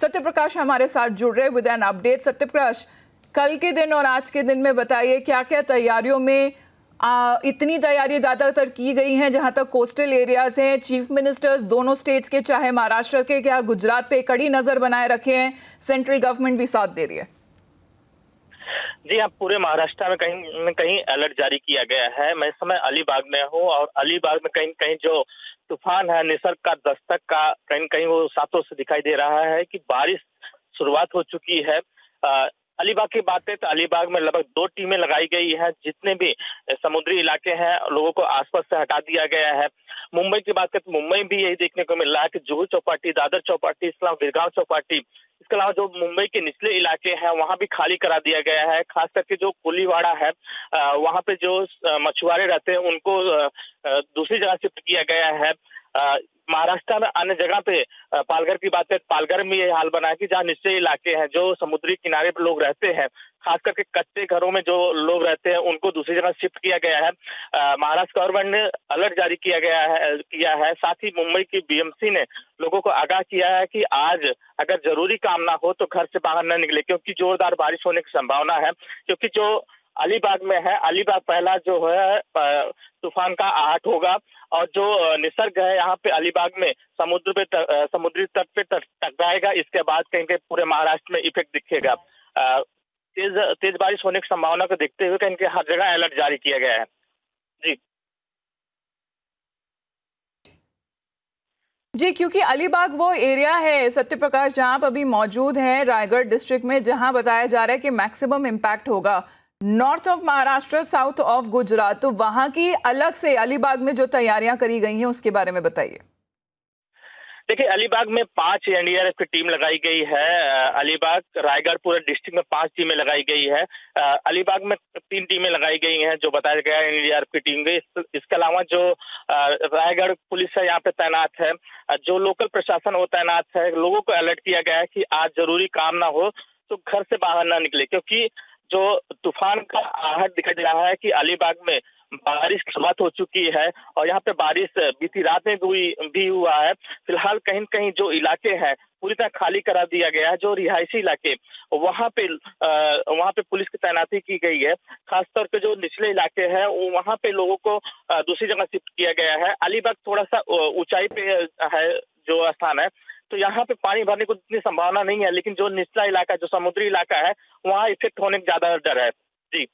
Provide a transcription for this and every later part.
सत्य प्रकाश हमारे साथ जुड़ रहे with an update. Satya Prakash, कल के दिन और आज के दिन में बताइए क्या क्या तैयारियों में इतनी तैयारियां ज्यादातर की गई हैं जहां तक कोस्टल एरियाज हैं। चीफ मिनिस्टर्स दोनों स्टेट्स के, चाहे महाराष्ट्र के क्या गुजरात पे, कड़ी नजर बनाए रखे हैं। सेंट्रल गवर्नमेंट भी साथ दे रही है। जी हाँ, पूरे महाराष्ट्र में कहीं न कहीं अलर्ट जारी किया गया है। मैं इस समय अलीबाग में हूँ और अलीबाग में कहीं कहीं जो तूफान है, निसर्ग का दस्तक का कहीं कहीं वो सातों से दिखाई दे रहा है कि बारिश शुरुआत हो चुकी है। अलीबाग की बात है तो अलीबाग में लगभग 2 टीमें लगाई गई है। जितने भी समुद्री इलाके हैं लोगों को आसपास से हटा दिया गया है। मुंबई की बात करें तो मुंबई में भी यही देखने को मिल रहा है कि जुहू चौपाटी, दादर चौपाटी, इस्लाम गिरगांव चौपाटी, इसके अलावा जो मुंबई के निचले इलाके हैं वहां भी खाली करा दिया गया है। खास करके जो कुलीवाड़ा है वहां पे जो मछुआरे रहते हैं उनको दूसरी जगह शिफ्ट किया गया है। महाराष्ट्र में अन्य जगह पे पालघर की बात है, पालघर में ये हाल बना है कि जहाँ निचले इलाके हैं, जो समुद्री किनारे पर लोग रहते हैं, खास करके कच्चे घरों में जो लोग रहते हैं उनको दूसरी जगह शिफ्ट किया गया है। महाराष्ट्र गवर्नमेंट ने अलर्ट जारी किया है। साथ ही मुंबई की बीएमसी ने लोगों को आगाह किया है कि आज अगर जरूरी काम ना हो तो घर से बाहर न निकले, क्योंकि जोरदार बारिश होने की संभावना है। क्योंकि जो अलीबाग में है, अलीबाग पहला जो है तूफान का आहट होगा और जो निसर्ग है यहाँ पे अलीबाग में समुद्री तट पे टकराएगा। इसके बाद कहीं कहीं पूरे महाराष्ट्र में इफेक्ट दिखेगा। तेज बारिश होने की संभावना को देखते हुए कहीं हर जगह अलर्ट जारी किया गया है। जी जी, क्योंकि अलीबाग वो एरिया है सत्य प्रकाश जहां आप अभी मौजूद हैं, रायगढ़ डिस्ट्रिक्ट में, जहां बताया जा रहा है कि मैक्सिमम इम्पैक्ट होगा north of Maharashtra, south of Gujarat. तो वहां की अलग से अलीबाग में जो तैयारियां करी गई हैं उसके बारे में बताइए। देखिए, अलीबाग में 5 एनडीआरएफ की टीम लगाई गई है। अलीबाग, रायगढ़ पूरे डिस्ट्रिक्ट में 5 टीमें लगाई गई है। अलीबाग में 3 टीमें लगाई गई हैं जो बताया गया है एनडीआरएफ की टीम में। इसके अलावा जो रायगढ़ पुलिस है यहाँ पे तैनात है, जो लोकल प्रशासन वो तैनात है। लोगों को अलर्ट किया गया है कि आज जरूरी काम ना हो तो घर से बाहर ना निकले, क्योंकि जो तूफान का आहट दिखाई दे रहा है कि अलीबाग में बारिश की शुरुआत हो चुकी है और यहाँ पे बारिश बीती रात में भी हुआ है। फिलहाल कहीं कहीं जो इलाके हैं पूरी तरह खाली करा दिया गया है। जो रिहायशी इलाके वहां पे पुलिस की तैनाती की गई है। खासतौर पे जो निचले इलाके हैं वहां पे लोगों को दूसरी जगह शिफ्ट किया गया है। अलीबाग थोड़ा सा ऊंचाई पे है जो स्थान है, तो यहाँ पे पानी भरने की इतनी संभावना नहीं है। लेकिन जो निचला इलाका, जो समुद्री इलाका है, वहाँ इफेक्ट होने का ज्यादा डर है। जी,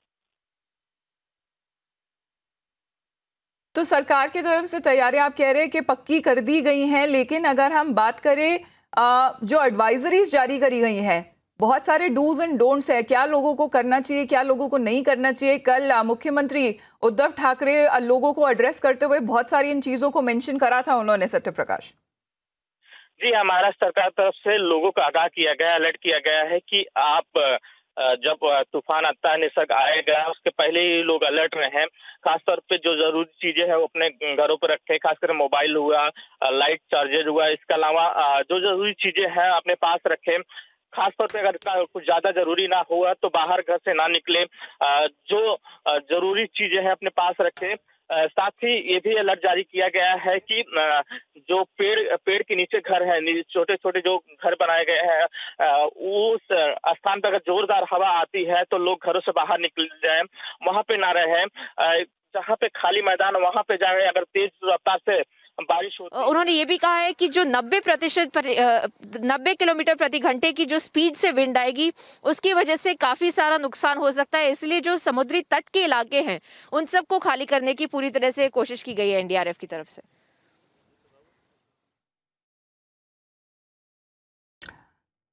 तो सरकार की तरफ से तैयारियां आप कह रहे हैं कि पक्की कर दी गई हैं, लेकिन अगर हम बात करें जो एडवाइजरीज जारी करी गई हैं, बहुत सारे डूज एंड डोंट्स है, क्या लोगों को करना चाहिए, क्या लोगों को नहीं करना चाहिए। कल मुख्यमंत्री उद्धव ठाकरे लोगों को एड्रेस करते हुए बहुत सारी इन चीजों को मेंशन करा था उन्होंने। सत्य प्रकाश जी, हमारा सरकार तरफ से लोगों को आगाह किया गया, अलर्ट किया गया है कि आप जब तूफान आता है, निसर्ग आएगा, उसके पहले ही लोग अलर्ट रहें। खासतौर पे जो जरूरी चीजें हैं वो अपने घरों पर रखें, खासकर मोबाइल हुआ, लाइट चार्जर हुआ। इसके अलावा जो जरूरी चीजें हैं अपने पास रखें। खासतौर पे अगर कुछ ज्यादा जरूरी ना हुआ तो बाहर घर से ना निकले। जो जरूरी चीजें हैं अपने पास रखें। साथ ही ये भी अलर्ट जारी किया गया है कि जो पेड़ के नीचे घर है, छोटे छोटे जो घर बनाए गए हैं, उस स्थान पर अगर जोरदार हवा आती है तो लोग घरों से बाहर निकल जाए, वहां पे ना रहे। जहाँ पे खाली मैदान वहां पे जाए। अगर तेज रफ्तार से बारिश होती है, उन्होंने ये भी कहा है कि जो 90 किलोमीटर प्रति घंटे की जो स्पीड से विंड आएगी उसकी वजह से काफी सारा नुकसान हो सकता है। इसलिए जो समुद्री तट के इलाके हैं उन सबको खाली करने की पूरी तरह से कोशिश की गई है एनडीआरएफ की तरफ से।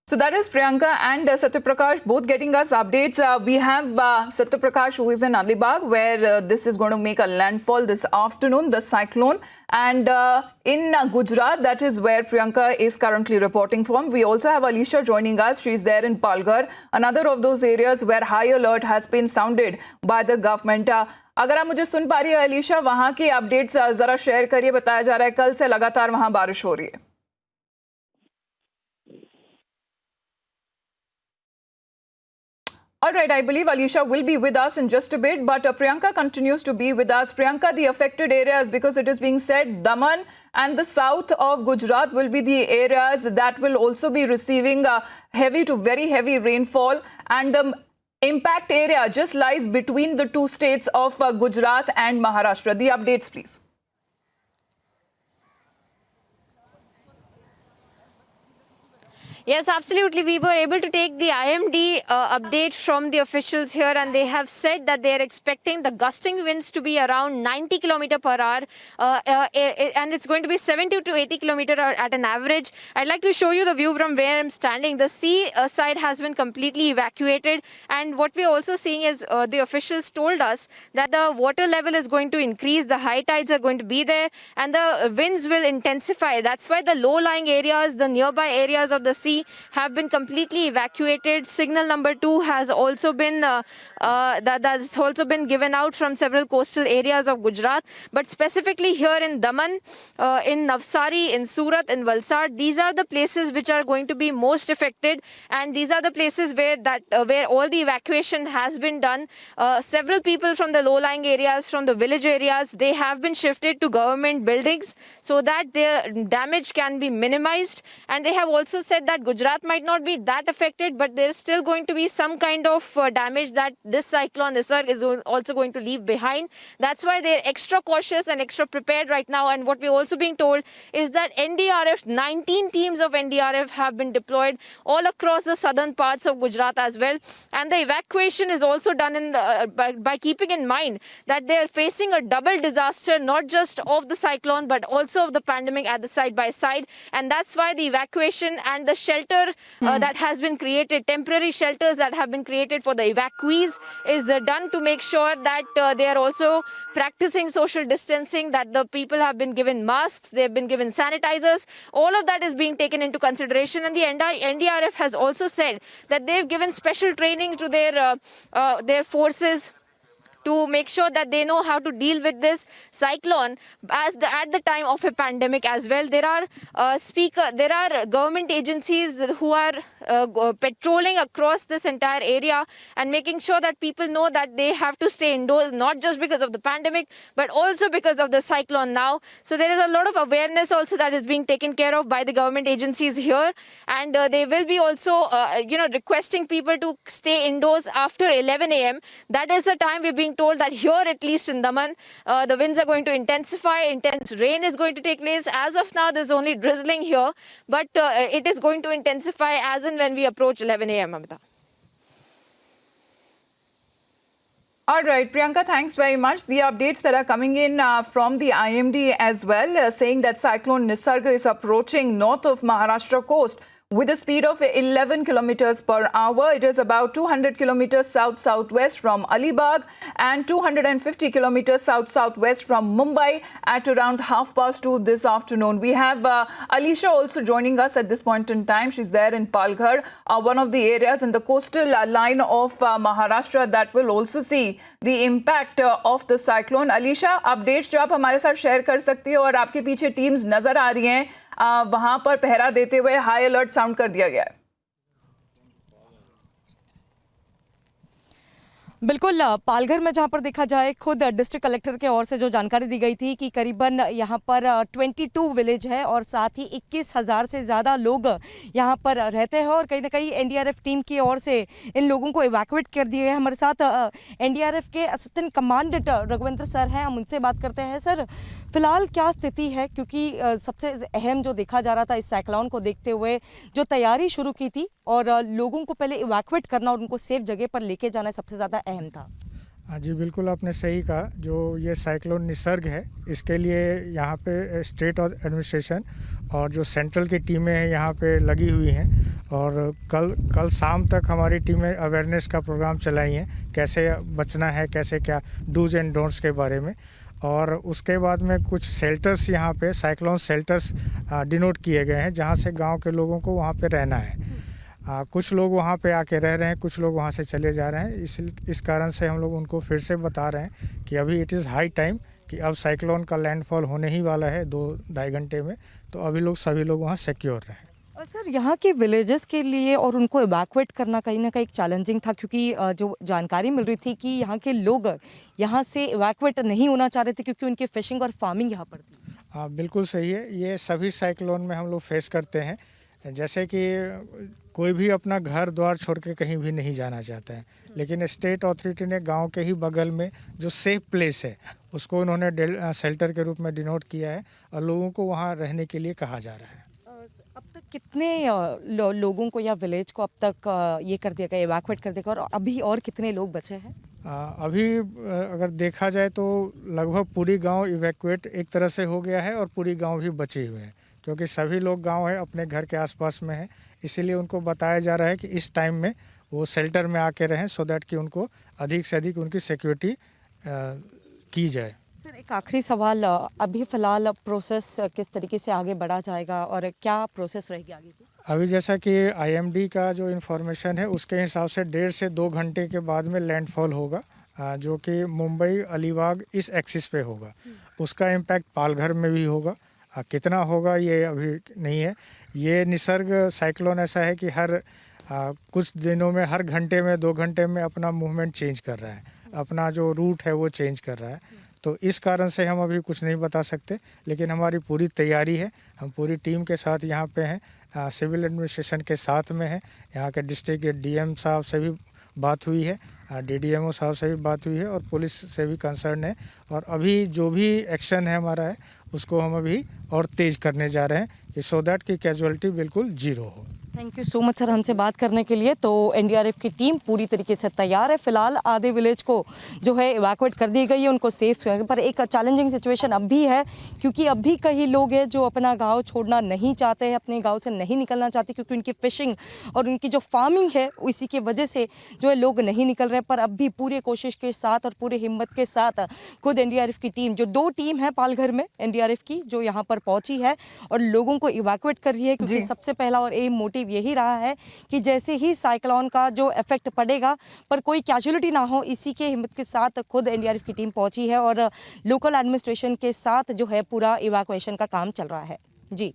So that is Priyanka and Satya Prakash both getting us updates. We have Satya Prakash who is in Alibag where this is going to make a landfall this afternoon, the cyclone. And in Gujarat, that is where Priyanka is currently reporting from. We also have Alisha joining us. She is there in Palghar, another of those areas where high alert has been sounded by the government. अगर आप मुझे सुन पा रही है अलीशा, वहां की updates जरा share करिए। बताया जा रहा है कल से लगातार वहां बारिश हो रही है। All right, I believe Alisha will be with us in just a bit, but Priyanka continues to be with us. Priyanka, the affected areas, because it is being said Daman and the south of Gujarat will be the areas that will also be receiving heavy to very heavy rainfall, and the impact area just lies between the two states of Gujarat and Maharashtra. The updates, please. Yes, absolutely. We were able to take the IMD update from the officials here, and they have said that they are expecting the gusting winds to be around 90 km per hour, and it's going to be 70 to 80 km at an average. I'd like to show you the view from where I'm standing. The sea side has been completely evacuated, and what we're also seeing is the officials told us that the water level is going to increase, the high tides are going to be there, and the winds will intensify. That's why the low-lying areas, the nearby areas of the sea have been completely evacuated. Signal number 2 has also been that's also been given out from several coastal areas of Gujarat, but specifically here in Daman, in Navsari, in Surat, in Valsad, these are the places which are going to be most affected, and these are the places where where all the evacuation has been done. Several people from the low-lying areas, from the village areas, they have been shifted to government buildings so that their damage can be minimized, and they have also said that Gujarat might not be that affected, but there is still going to be some kind of damage that this cyclone Nisarg is also going to leave behind. That's why they're extra cautious and extra prepared right now. And what we're also being told is that NDRF, 19 teams of NDRF have been deployed all across the southern parts of Gujarat as well. And the evacuation is also done in by keeping in mind that they are facing a double disaster, not just of the cyclone, but also of the pandemic at the side by side. And that's why the evacuation and the shelter that has been created, temporary shelters that have been created for the evacuees, is done to make sure that they are also practicing social distancing, that the people have been given masks, they have been given sanitizers. All of that is being taken into consideration, and the NDRF has also said that they've given special training to their forces to make sure that they know how to deal with this cyclone at the time of a pandemic as well. There are government agencies who are patrolling across this entire area and making sure that people know that they have to stay indoors, not just because of the pandemic, but also because of the cyclone now. So there is a lot of awareness also that is being taken care of by the government agencies here, and they will be also requesting people to stay indoors after 11 a.m. That is the time we're being told that here, at least in Daman, the winds are going to intensify, intense rain is going to take place. As of now, there's only drizzling here, but it is going to intensify as and when we approach 11 a.m. Mamata. All right, Priyanka, thanks very much. The updates that are coming in from the IMD as well, saying that Cyclone Nisarg is approaching north of Maharashtra coast with a speed of 11 kilometers per hour. It is about 200 kilometers south-southwest from Alibag and 250 kilometers south-southwest from Mumbai at around 2:30 this afternoon. We have Alisha also joining us at this point in time. She's there in Palghar, one of the areas in the coastal line of Maharashtra that will also see the impact of the cyclone. Alisha, updates जो आप हमारे साथ share कर सकती हो, और आपके पीछे टीम्स नजर आ रही हैं, वहां पर पहरा देते हुए हाई अलर्ट साउंड कर दिया गया है। बिल्कुल, पालघर में जहां पर देखा जाए, खुद डिस्ट्रिक्ट कलेक्टर के ओर से जो जानकारी दी गई थी कि करीबन यहां पर 22 विलेज है और साथ ही 21,000 से ज़्यादा लोग यहां पर रहते हैं, और कहीं ना कहीं एनडीआरएफ टीम की ओर से इन लोगों को इवैक्यूएट कर दिया गया। हमारे साथ एनडीआरएफ के असिस्टेंट कमांडेंट रघुवेंद्र सर हैं, हम उनसे बात करते हैं। सर, फिलहाल क्या स्थिति है, क्योंकि सबसे अहम जो देखा जा रहा था इस साइक्लोन को देखते हुए जो तैयारी शुरू की थी और लोगों को पहले इवैक्यूएट करना और उनको सेफ जगह पर लेके जाना सबसे ज़्यादा अहम था। हाँ जी, बिल्कुल आपने सही कहा। जो ये साइक्लोन निसर्ग है, इसके लिए यहाँ पे स्टेट एडमिनिस्ट्रेशन और जो सेंट्रल की टीमें हैं यहाँ पे लगी हुई हैं, और कल शाम तक हमारी टीमें अवेयरनेस का प्रोग्राम चलाई हैं, कैसे बचना है, कैसे क्या डूज एंड डोंट्स के बारे में। और उसके बाद में कुछ शेल्टर्स यहाँ पे साइक्लोन शेल्टर्स डिनोट किए गए हैं, जहाँ से गांव के लोगों को वहाँ पे रहना है। कुछ लोग वहाँ पे आके रह रहे हैं, कुछ लोग वहाँ से चले जा रहे हैं। इस कारण से हम लोग उनको फिर से बता रहे हैं कि अभी इट इज़ हाई टाइम कि अब साइक्लोन का लैंडफॉल होने ही वाला है 2-2.5 घंटे में, तो अभी सभी लोग वहाँ सिक्योर रहें। सर यहाँ के विलेजेस के लिए और उनको इवैक्यूएट करना कहीं ना कहीं चैलेंजिंग था, क्योंकि जो जानकारी मिल रही थी कि यहाँ के लोग यहाँ से इवैक्यूएट नहीं होना चाह रहे थे क्योंकि उनकी फिशिंग और फार्मिंग यहाँ पर थी। हाँ, बिल्कुल सही है। ये सभी साइक्लोन में हम लोग फेस करते हैं। जैसे कि कोई भी अपना घर द्वार छोड़ के कहीं भी नहीं जाना चाहता है, लेकिन स्टेट अथॉरिटी ने गांव के ही बगल में जो सेफ प्लेस है उसको उन्होंने शेल्टर के रूप में डिनोट किया है और लोगों को वहां रहने के लिए कहा जा रहा है। अब तक कितने लोगों को या विलेज को अब तक ये कर दिया गया, इवैक्यूएट कर दिया गया, और अभी और कितने लोग बचे हैं? अभी अगर देखा जाए तो लगभग पूरी गांव इवैक्यूएट एक तरह से हो गया है और पूरी गांव भी बचे हुए हैं, क्योंकि सभी लोग गांव है अपने घर के आसपास में हैं। इसीलिए उनको बताया जा रहा है कि इस टाइम में वो शेल्टर में आके रहें, सो दैट कि उनको अधिक से अधिक उनकी सिक्योरिटी की जाए। सर एक आखिरी सवाल, अभी फ़िलहाल प्रोसेस किस तरीके से आगे बढ़ा जाएगा और क्या प्रोसेस रहेगी आगे की? अभी जैसा कि आईएमडी का जो इन्फॉर्मेशन है उसके हिसाब से 1.5 से 2 घंटे के बाद में लैंडफॉल होगा, जो कि मुंबई अलीबाग इस एक्सिस पे होगा। उसका इम्पैक्ट पालघर में भी होगा। कितना होगा ये अभी नहीं है। ये निसर्ग साइक्लोन ऐसा है कि हर कुछ दिनों में, हर घंटे में 2 घंटे में अपना मूवमेंट चेंज कर रहा है, अपना जो रूट है वो चेंज कर रहा है। तो इस कारण से हम अभी कुछ नहीं बता सकते, लेकिन हमारी पूरी तैयारी है। हम पूरी टीम के साथ यहाँ पे हैं, सिविल एडमिनिस्ट्रेशन के साथ में है। यहाँ के डिस्ट्रिक्ट डीएम साहब से भी बात हुई है, डीडीएमओ साहब से भी बात हुई है और पुलिस से भी कंसर्न है। और अभी जो भी एक्शन है हमारा है उसको हम अभी और तेज़ करने जा रहे हैं कि सो दैट की कैजुअलिटी बिल्कुल जीरो हो। Thank you so much sir हमसे बात करने के लिए। तो एनडीआरएफ की टीम पूरी तरीके से तैयार है। फिलहाल आधे विलेज को जो है इवैक्यूएट कर दी गई है, उनको सेफ, पर एक चैलेंजिंग सिचुएशन अब भी है, क्योंकि अब भी कई लोग हैं जो अपना गांव छोड़ना नहीं चाहते हैं, अपने गांव से नहीं निकलना चाहते, क्योंकि उनकी फिशिंग और उनकी जो फार्मिंग है इसी की वजह से जो है लोग नहीं निकल रहे। पर अब भी पूरे कोशिश के साथ और पूरे हिम्मत के साथ खुद एनडीआरएफ की टीम, जो 2 टीम है पालघर में एनडीआरएफ की, जो यहाँ पर पहुंची है और लोगों को इवैक्यूएट कर रही है, क्योंकि सबसे पहला और एम मोटिव यही रहा है कि जैसे ही साइक्लोन का जो इफेक्ट पड़ेगा पर कोई कैजुअलिटी ना हो, इसी के हिम्मत के साथ खुद एनडीआरएफ की टीम पहुंची है और लोकल एडमिनिस्ट्रेशन के साथ जो है पूरा इवैक्यूएशन का काम चल रहा है। जी।